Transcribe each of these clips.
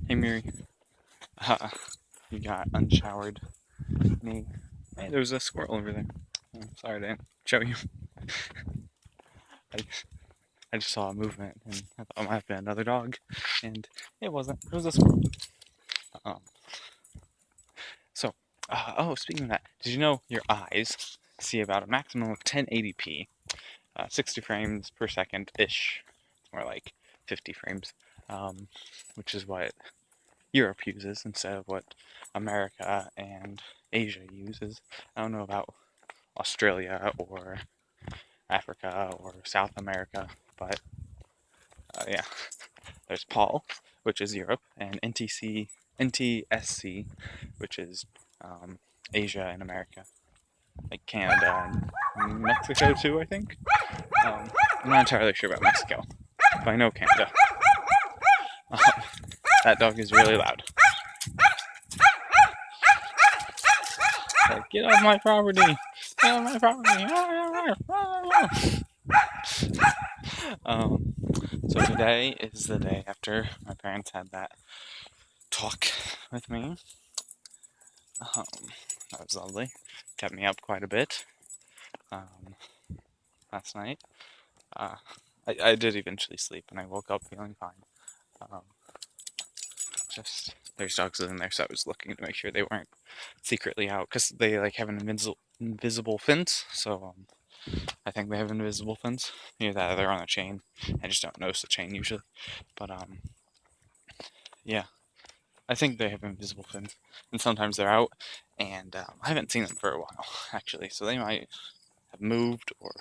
Hey Miri, you got unshowered me. Hey, there's a squirrel over there. Oh, sorry, I didn't show you. I, I just saw a movement and I thought it might have been another dog, and it wasn't. It was a squirrel. Um, so, speaking of that, did you know your eyes see about a maximum of 1080p, 60 frames per second ish, or like 50 frames, um, which is what Europe uses instead of what America and Asia uses. I don't know about Australia or Africa or South America, but yeah, there's PAL, which is Europe, and NTSC, which is Asia and America, like Canada and Mexico too, I think. I'm not entirely sure about Mexico, but I know Canada. Um, that dog is really loud. Like, get off my property! Get off my property! um, so today is the day after my parents had that talk with me. Um, that was lovely. Kept me up quite a bit last night. Uh, I did eventually sleep, and I woke up feeling fine. Um, just there's dogs in there, so I was looking to make sure they weren't secretly out because they like have an invisible fence. So I think they have invisible fence. Either that or they're on a chain. I just don't notice the chain usually. But yeah, I think they have invisible fins, and sometimes they're out. And I haven't seen them for a while actually, so they might have moved or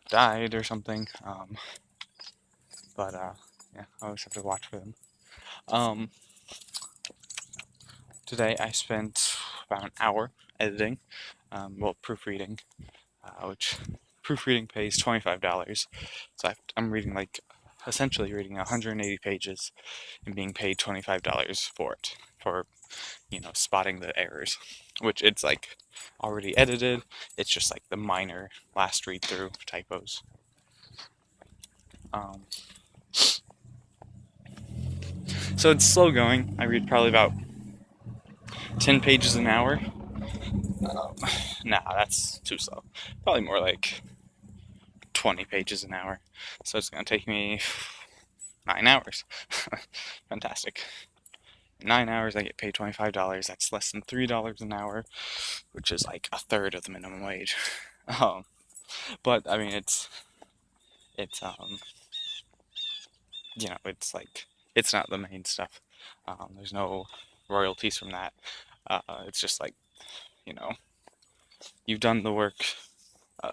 died or something. But yeah, I always have to watch for them. Um, today I spent about an hour editing, proofreading, which proofreading pays $25. So I'm reading essentially reading 180 pages and being paid $25 for it, for spotting the errors, which it's like already edited. It's just like the minor last read through typos. Um, so it's slow going. I read probably about 10 pages an hour. Nah, that's too slow. Probably more like 20 pages an hour. So it's going to take me 9 hours. Fantastic. In 9 hours, I get paid $25. That's less than $3 an hour, which is like a third of the minimum wage. Um, but I mean, it's it's like it's not the main stuff. There's no royalties from that. It's just like you know, you've done the work.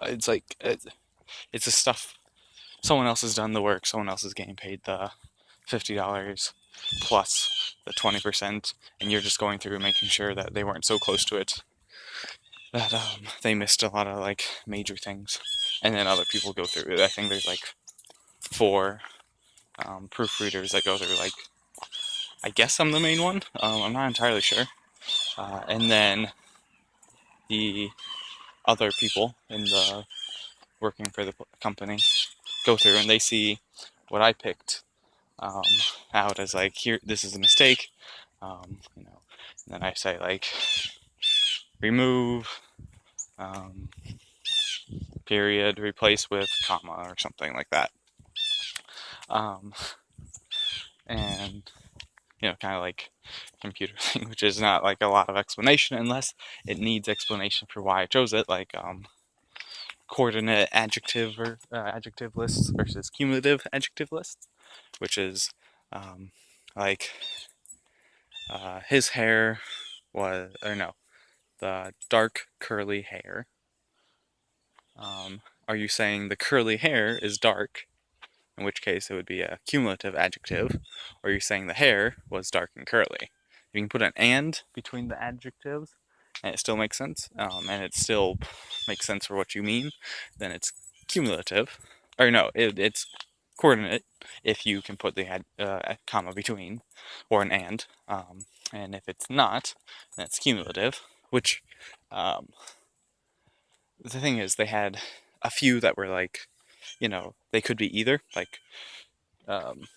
It's the stuff. Someone else has done the work. Someone else is getting paid the $50 plus the 20%, and you're just going through and making sure that they weren't so close to it that they missed a lot of like major things, and then other people go through it. I think there's like four proofreaders that go through. Like, I guess I'm the main one. I'm not entirely sure. And then the other people in the working for the company go through and they see what I picked um, out as like, here, this is a mistake. And then I say like remove um, period, replace with comma or something like that. Um, and kind of like computer thing, which is not like a lot of explanation unless it needs explanation for why I chose it, like coordinate adjective or adjective lists versus cumulative adjective lists, which is um, like his hair was, or no, the dark curly hair. Are you saying the curly hair is dark? In which case it would be a cumulative adjective. Or are you saying the hair was dark and curly? You can put an and between the adjectives, and it still makes sense, and it still makes sense for what you mean, then it's cumulative. Or no, it's coordinate if you can put the comma between, or an and if it's not, then it's cumulative, which the thing is, they had a few that were like, they could be either, like, um,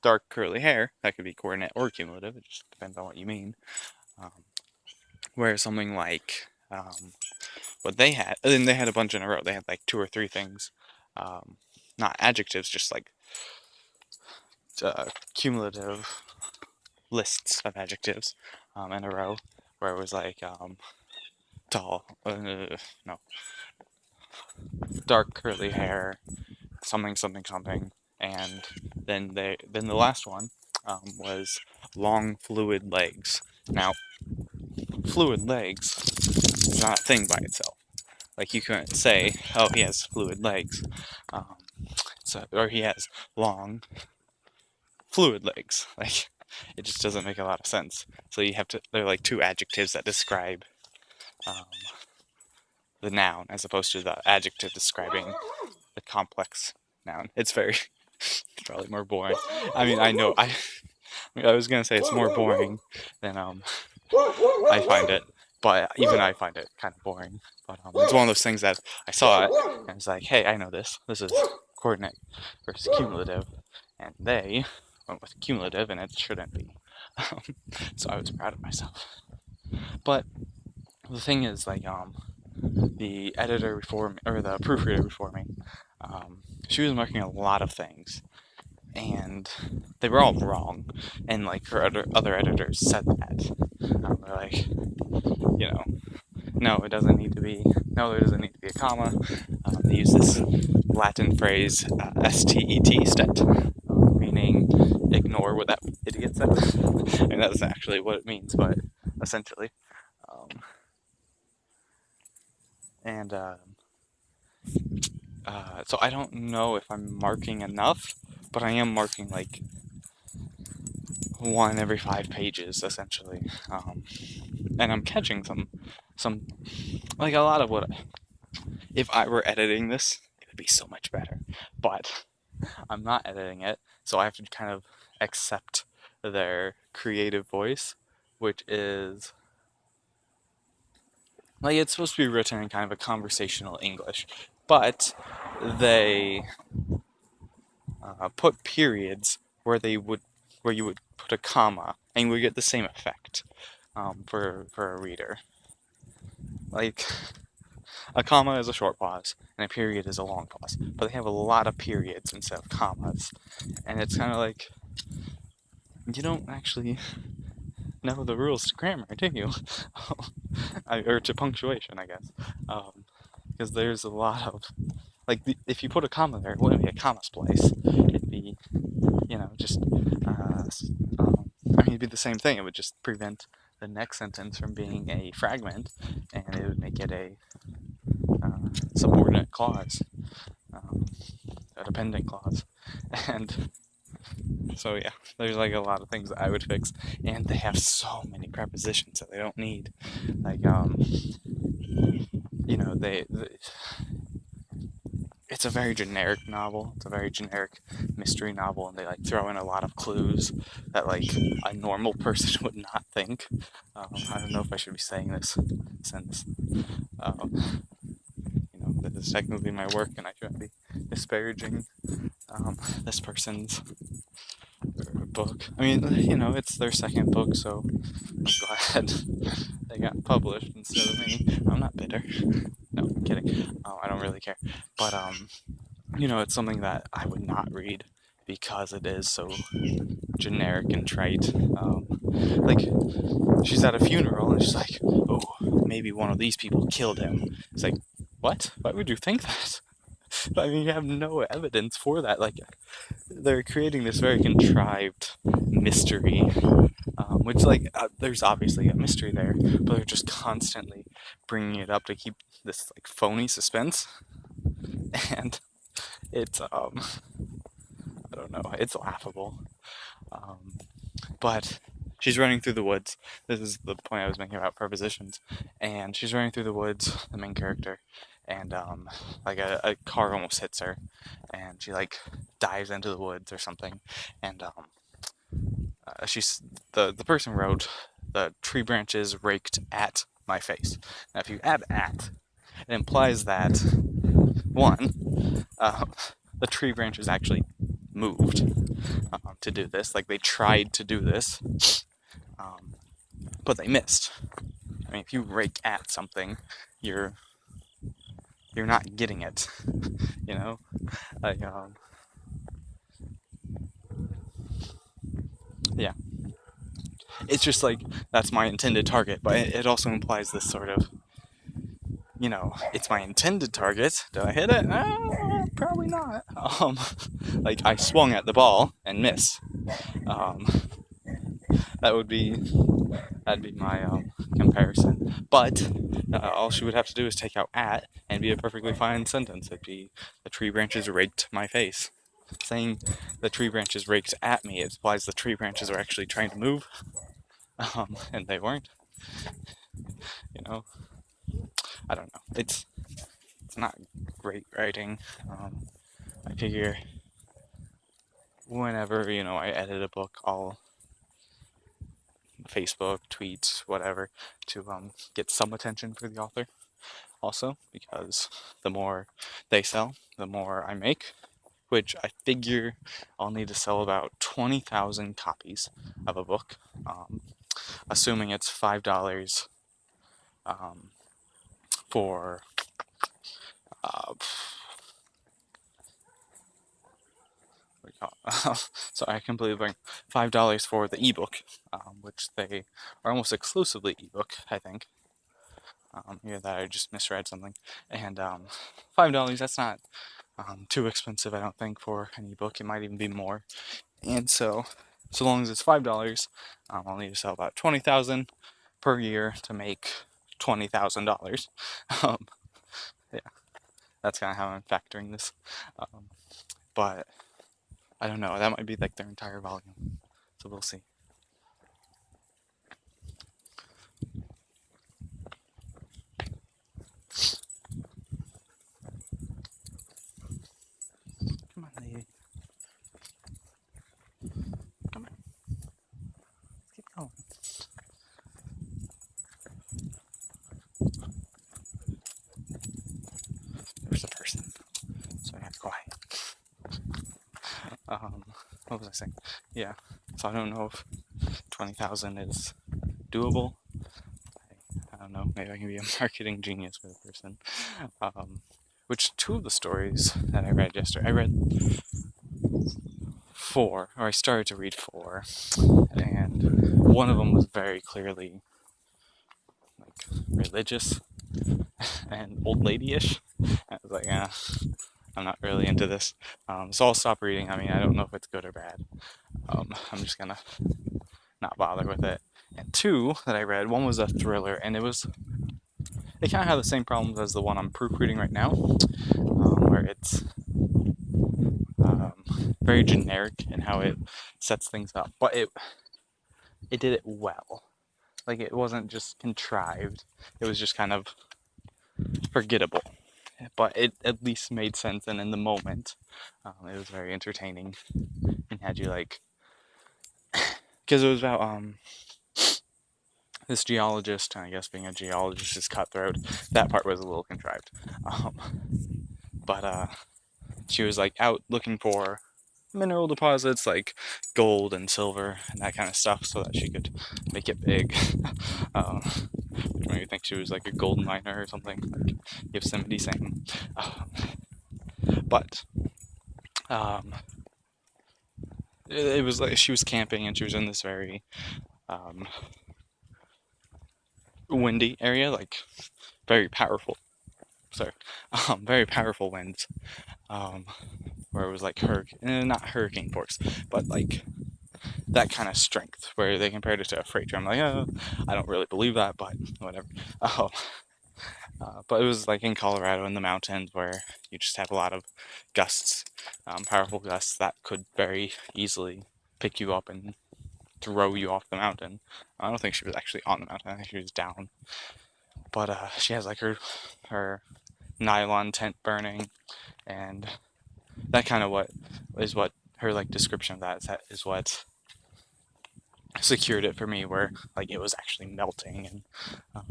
dark curly hair, that could be coordinate or cumulative. It just depends on what you mean. Um, whereas something like what they had, and then they had a bunch in a row. They had like 2 or 3 things, not adjectives, just like cumulative lists of adjectives in a row, where it was like tall, no, dark curly hair, something something something, and then the last one was long fluid legs. Now, fluid legs is not a thing by itself. Like, you couldn't say, oh, he has fluid legs, or he has long fluid legs. Like, it just doesn't make a lot of sense. So you have to, they're like 2 adjectives that describe the noun, as opposed to the adjective describing the complex noun. It's probably more boring. I mean, I was gonna say it's more boring than I find it, but even I find it kind of boring. But it's one of those things that I saw it and it's like, hey, I know this. This is coordinate versus cumulative, and they went with cumulative, and it shouldn't be. So I was proud of myself. But the thing is, like, the editor before me, or the proofreader before me, she was marking a lot of things, and they were all wrong. And like her other editors said that. They're like, no, it doesn't need to be. No, there doesn't need to be a comma. They use this Latin phrase, STET, stet, meaning ignore what that idiot said. I mean, that's actually what it means, but essentially. So I don't know if I'm marking enough, but I am marking like 1 every 5 pages, essentially. And I'm catching some, like, a lot of what, if I were editing this, it would be so much better. But I'm not editing it, so I have to kind of accept their creative voice, which is, like, it's supposed to be written in kind of a conversational English, but they put periods where you would put a comma, and you would get the same effect for a reader. Like, a comma is a short pause, and a period is a long pause, but they have a lot of periods instead of commas, and it's kind of like, you don't actually know the rules to grammar, do you? Or to punctuation, I guess, because there's a lot of, like, if you put a comma there, it wouldn't be a comma splice. It'd be, just, it'd be the same thing. It would just prevent the next sentence from being a fragment, and it would make it a subordinate clause, a dependent clause. And so, yeah, there's like a lot of things that I would fix, and they have so many prepositions that they don't need. Like, it's a very generic novel. It's a very generic mystery novel, and they like throw in a lot of clues that like a normal person would not think. I don't know if I should be saying this, since this is technically my work, and I shouldn't be disparaging this person's book. I mean, it's their second book, so I'm glad they got published instead of me. I'm not bitter. No, I'm kidding. I don't really care. But, it's something that I would not read because it is so generic and trite. Like, she's at a funeral and she's like, oh, maybe one of these people killed him. It's like, what? Why would you think that? I mean, you have no evidence for that. Like, they're creating this very contrived mystery, which, like, there's obviously a mystery there, but they're just constantly bringing it up to keep this, like, phony suspense. And it's, I don't know, it's laughable. But she's running through the woods. This is the point I was making about prepositions. And she's running through the woods, the main character, and like a car almost hits her, and she like dives into the woods or something. And she's the person wrote, the tree branches raked at my face. Now, if you add at, it implies that, one, the tree branches actually moved to do this. Like, they tried to do this, but they missed. I mean, if you rake at something, you're not getting it, you know? Like, yeah. It's just like, that's my intended target, but it also implies this sort of, it's my intended target. Did I hit it? Probably not. Like, I swung at the ball and miss. That'd be my comparison. But all she would have to do is take out at and be a perfectly fine sentence. It'd be, the tree branches raked my face. Saying the tree branches raked at me, it implies the tree branches are actually trying to move, and they weren't. I don't know. It's not great writing. I figure whenever I edit a book, I'll Facebook, tweets, whatever, to get some attention for the author. Also, because the more they sell, the more I make, which I figure I'll need to sell about 20,000 copies of a book, assuming it's $5 for sorry, I completely blanked. $5 for the ebook, which they are almost exclusively ebook, I think. Yeah, that I just misread something. And $5, that's not too expensive, I don't think, for an ebook. It might even be more. And so long as it's $5, I'll need to sell about 20,000 per year to make $20,000. Yeah, that's kind of how I'm factoring this. But I don't know. That might be like their entire volume. So we'll see. Come on, lady. Come on. Let's keep going. There's a person. So I got quiet. What was I saying? Yeah. So I don't know if 20,000 is doable. I don't know. Maybe I can be a marketing genius for the person. Which two of the stories that I read yesterday, I read 4, or I started to read 4, and one of them was very clearly like religious and old lady-ish. I was like, I'm not really into this. So I'll stop reading. I mean, I don't know if it's good or bad. I'm just gonna not bother with it. And 2 that I read, one was a thriller, and it kind of had the same problems as the one I'm proofreading right now, where it's very generic in how it sets things up, but it did it well. Like, it wasn't just contrived, it was just kind of forgettable, but it at least made sense, and in the moment it was very entertaining and had you like, because it was about this geologist, and I guess being a geologist is cutthroat. That part was a little contrived, but she was like out looking for mineral deposits like gold and silver and that kind of stuff, so that she could make it big. Which made me think she was like a gold miner or something, like Yosemite Sam. But it was like she was camping and she was in this very windy area, like very powerful. Very powerful winds, where it was like not hurricane force, but like that kind of strength, where they compared it to a freight train. I'm like, oh, I don't really believe that, but whatever. But it was like in Colorado in the mountains, where you just have a lot of gusts, powerful gusts that could very easily pick you up and throw you off the mountain. I don't think she was actually on the mountain. I think she was down. But she has like her nylon tent burning, and that kind of what her like description of that is what secured it for me, where like it was actually melting, and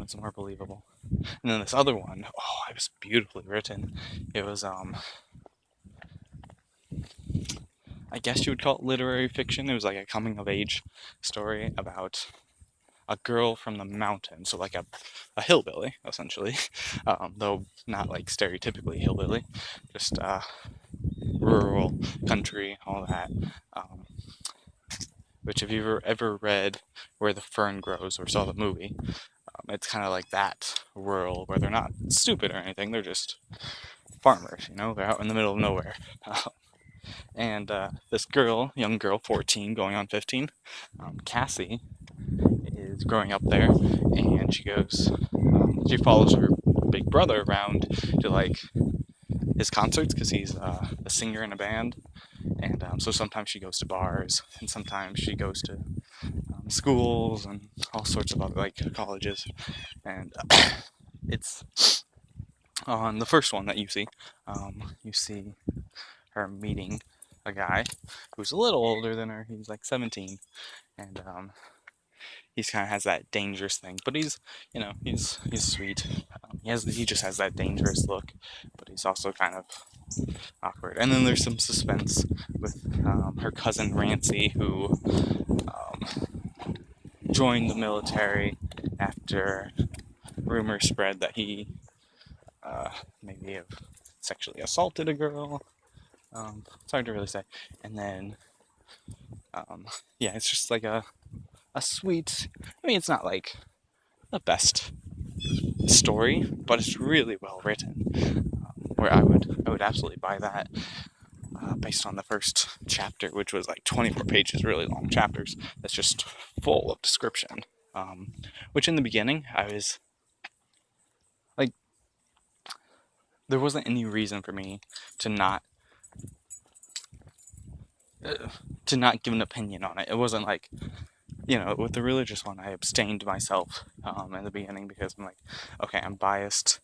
it's more believable. And then this other one, it was beautifully written. It was I I guess you would call it literary fiction. It was like a coming of age story about a girl from the mountains, so like a hillbilly, essentially, though not like stereotypically hillbilly, just rural country, all that. Um, which, if you've ever read Where the Fern Grows or saw the movie, it's kind of like that rural where they're not stupid or anything, they're just farmers, they're out in the middle of nowhere. And this girl, young girl, 14, going on 15, Cassie, is growing up there, and she follows her big brother around to like his concerts because he's a singer in a band, and so sometimes she goes to bars, and sometimes she goes to schools and all sorts of other like colleges, and it's on the first one that you see her meeting a guy who's a little older than her. He's like 17, and he's kind of has that dangerous thing, but he's sweet. He just has that dangerous look, but he's also kind of awkward. And then there's some suspense with her cousin Rancy, who joined the military after rumors spread that he maybe have sexually assaulted a girl. It's hard to really say. And then, yeah, it's just like a sweet. I mean, it's not like the best story, but it's really well written. Where I would absolutely buy that. Based on the first chapter, which was like 24 pages, really long chapters. That's just full of description. Which in the beginning, I was like, there wasn't any reason for me to not give an opinion on it. It wasn't like, with the religious one, I abstained myself in the beginning because I'm like, okay, I'm biased.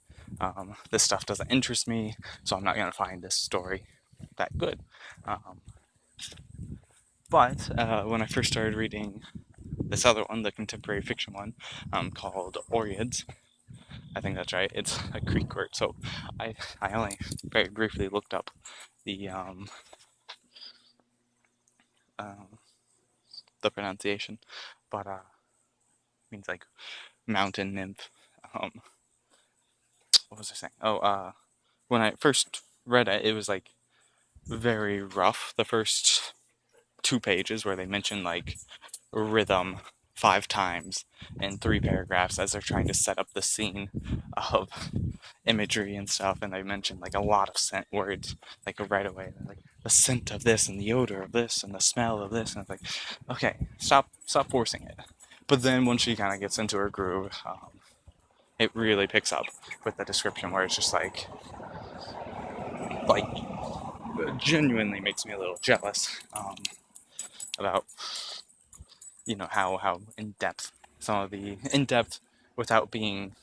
This stuff doesn't interest me, so I'm not going to find this story that good. But when I first started reading this other one, the contemporary fiction one, called Oreads, I think that's right. It's a Greek word, so I only very briefly looked up the pronunciation, but it means like mountain nymph. What was I saying? Oh, when I first read it, it was like very rough. The first 2 pages where they mention like rhythm 5 times in 3 paragraphs as they're trying to set up the scene of imagery and stuff, and they mention like a lot of scent words like right away, like the scent of this and the odor of this and the smell of this, and it's like, okay, stop forcing it. But then once she kind of gets into her groove, it really picks up with the description where it's just like genuinely makes me a little jealous about how in depth some of the in depth without being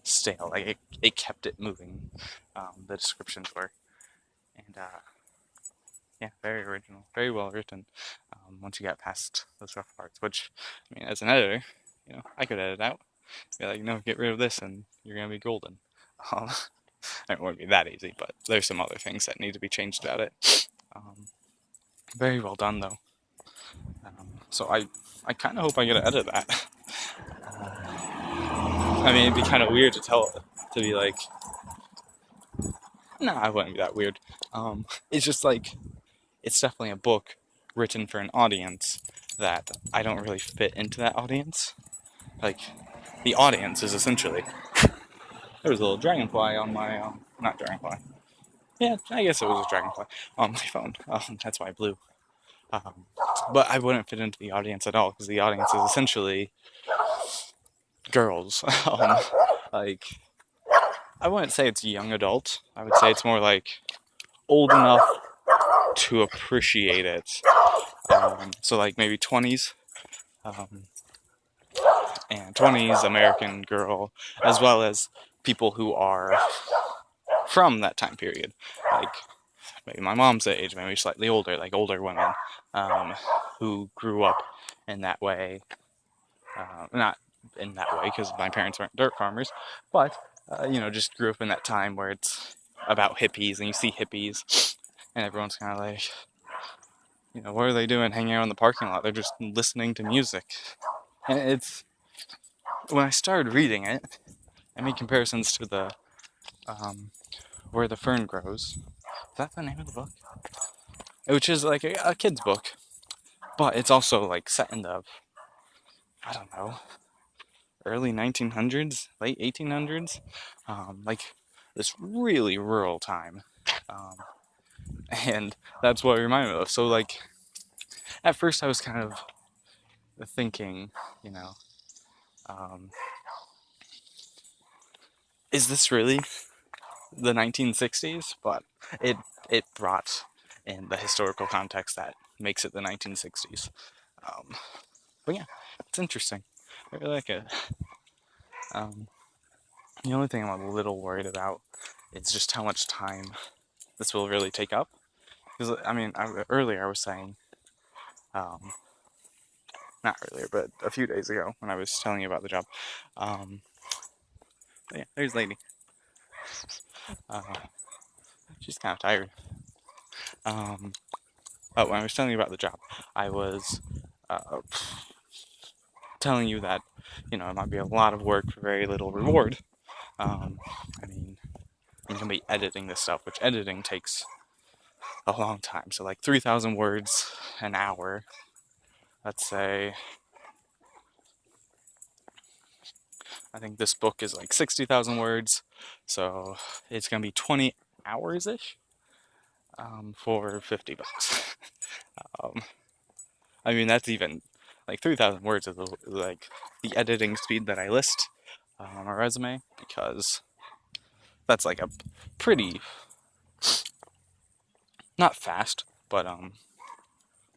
stale. Like it kept it moving. The descriptions were, and yeah, very original, very well written. Once you got past those rough parts, which I mean, as an editor, I could edit out. Be like, no, get rid of this, and you're gonna be golden. It wouldn't be that easy, but there's some other things that need to be changed about it. Very well done, though. So I kind of hope I get to edit that. I mean, it'd be kind of weird to be like, no, I wouldn't be that weird. It's just like, it's definitely a book written for an audience that I don't really fit into that audience. Like, the audience is essentially, there was a little dragonfly on my, not dragonfly. Yeah, I guess it was a dragonfly on my phone. That's why I blew. But I wouldn't fit into the audience at all because the audience is essentially girls. Like, I wouldn't say it's young adult. I would say it's more like old enough to appreciate it. So like maybe 20s, and 20s American girl, as well as people who are from that time period, like maybe my mom's age, maybe slightly older, like older women who grew up in that way. Not in that way because my parents weren't dirt farmers, but just grew up in that time where it's about hippies, and you see hippies, and everyone's kind of like, what are they doing hanging out in the parking lot? They're just listening to music. And when I started reading it, I made comparisons to the Where the Fern Grows. Is that the name of the book? Which is like a kid's book, but it's also like set in the, I don't know, early 1900s, late 1800s, like this really rural time. Um, and that's what it reminded me of. So, like, at first I was kind of thinking, you know, um, is this really the 1960s? But it it brought in the historical context that makes it the 1960s. Um, but yeah, it's interesting. I really like it. Um, the only thing I'm a little worried about is just how much time this will really take up. Because I mean, earlier I was saying, um, not earlier, but a few days ago when I was telling you about the job. Um, yeah, there's Lady. Uh, she's kind of tired. But when I was telling you about the job, I was uh, telling you that it might be a lot of work for very little reward. I mean, you can be editing this stuff, which editing takes a long time. So like 3,000 words an hour. Let's say I think this book is like 60,000 words, so it's gonna be 20 hours ish for $50. um, I mean that's even like 3,000 words is like the editing speed that I list on my resume, because that's like a pretty, not fast, but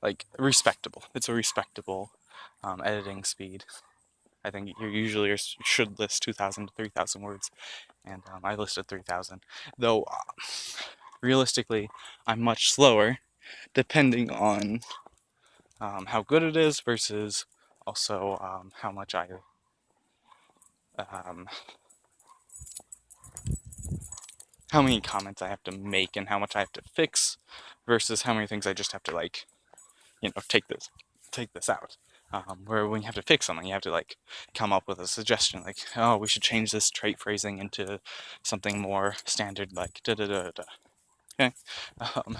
like respectable. It's a respectable editing speed. I think you usually should list 2,000 to 3,000 words, and I listed 3,000. Though realistically, I'm much slower, depending on how good it is versus also how much um, how many comments I have to make and how much I have to fix versus how many things I just have to like, take this out. Where when you have to fix something, you have to like come up with a suggestion, like, oh, we should change this trait phrasing into something more standard, like da da da da. Okay, um,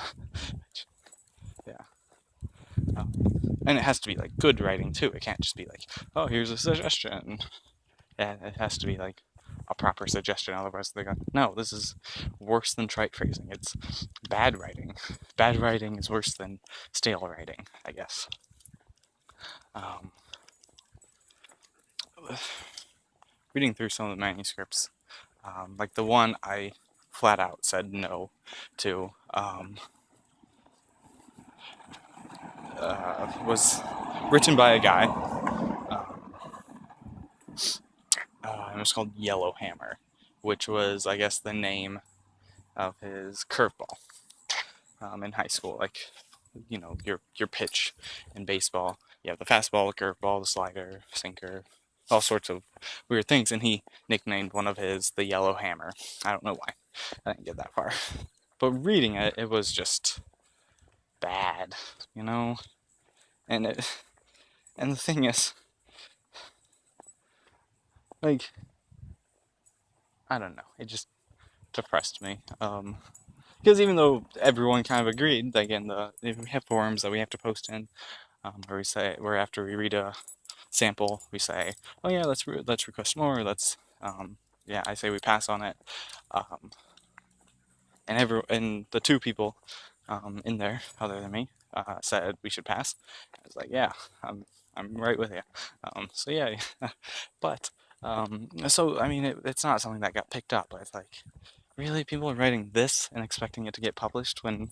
yeah, and it has to be like good writing too. It can't just be like, oh, here's a suggestion. Yeah, it has to be like a proper suggestion. Otherwise, they're going, no, this is worse than trite phrasing. It's bad writing. Bad writing is worse than stale writing, I guess. Um, reading through some of the manuscripts, like the one I flat out said no to, was written by a guy. It was called Yellowhammer, which was, I guess, the name of his curveball in high school. Like, your pitch in baseball. You have the fastball, the curveball, the slider, sinker, all sorts of weird things. And he nicknamed one of his the Yellow Hammer. I don't know why. I didn't get that far. But reading it, it was just bad, you know. And the thing is, like, I don't know. It just depressed me. Because even though everyone kind of agreed, like we have forums that we have to post in, where we say, where after we read a sample, we say, oh yeah, let's request more. Yeah, I say we pass on it. Um, and the two people in there, other than me, said we should pass. I was like, yeah, I'm right with you. So yeah, but so I mean, it's not something that got picked up. But it's like, really, people are writing this and expecting it to get published when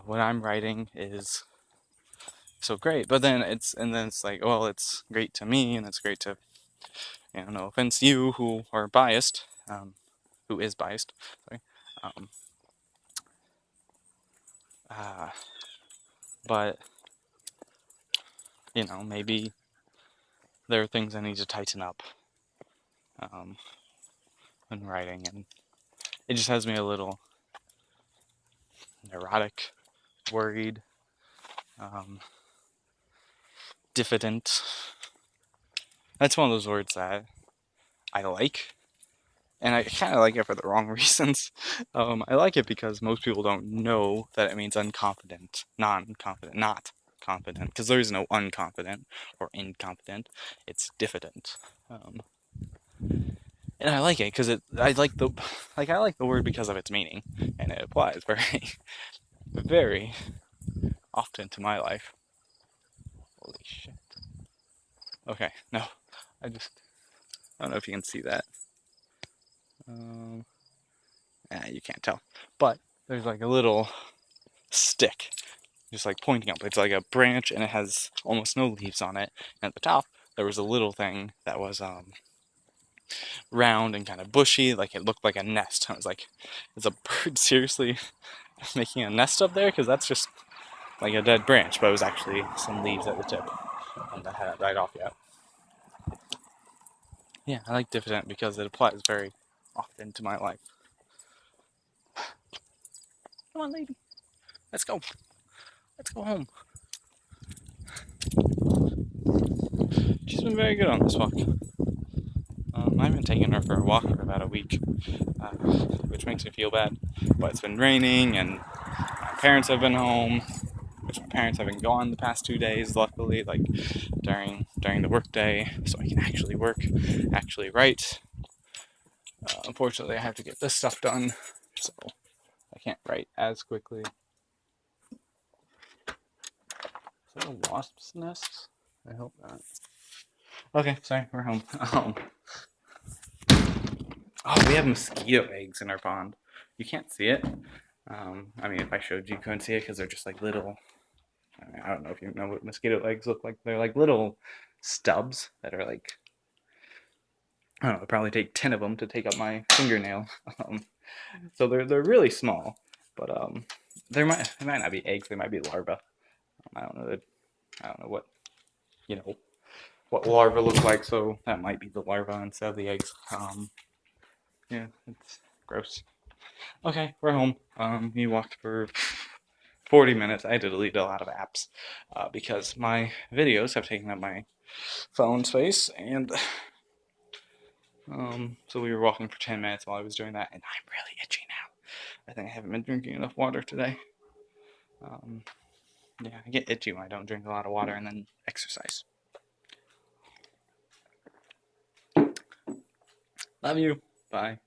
what I'm writing is so great. But then it's like, well, it's great to me, and it's great to no offense, you who are biased, who is biased, sorry. Um, uh, but maybe there are things I need to tighten up um, when writing, and it just has me a little neurotic, worried, Diffident. That's one of those words that I like, and I kind of like it for the wrong reasons. I like it because most people don't know that it means unconfident, non-confident, not confident, because there is no unconfident or incompetent. It's diffident. And I like it because I like the word because of its meaning, and it applies very, very often to my life. Holy shit. Okay, no, I don't know if you can see that. You can't tell, but there's like a little stick just like pointing up. It's like a branch and it has almost no leaves on it. And at the top, there was a little thing that was round and kind of bushy, like it looked like a nest. I was like, is a bird seriously making a nest up there? Because that's just like a dead branch, but it was actually some leaves at the tip, and that hadn't died off yet. Yeah, I like diffident because it applies very often to my life. Come on, lady. Let's go. Let's go home. She's been very good on this walk. I've been taking her for a walk for about a week, which makes me feel bad. But it's been raining and my parents have been home, which my parents have been gone the past 2 days, luckily, like during the work day, so I can actually work, actually write. Unfortunately, I have to get this stuff done, so I can't write as quickly. Is that a wasp's nest? I hope not. Okay, sorry, we're home. Oh, we have mosquito eggs in our pond. You can't see it. I mean, if I showed you, you couldn't see it because they're just like little. I don't know if you know what mosquito eggs look like. They're like little stubs that are like, I don't know, it'd probably take 10 of them to take up my fingernail. So they're really small, but they might not be eggs. They might be larvae. I don't know. I don't know what larvae look like. So that might be the larvae instead of the eggs. Yeah, it's gross. Okay, we're home. We walked for 40 minutes. I had to delete a lot of apps because my videos have taken up my phone space, and so we were walking for 10 minutes while I was doing that, and I'm really itchy now. I think I haven't been drinking enough water today. Yeah, I get itchy when I don't drink a lot of water and then exercise. Love you. Bye.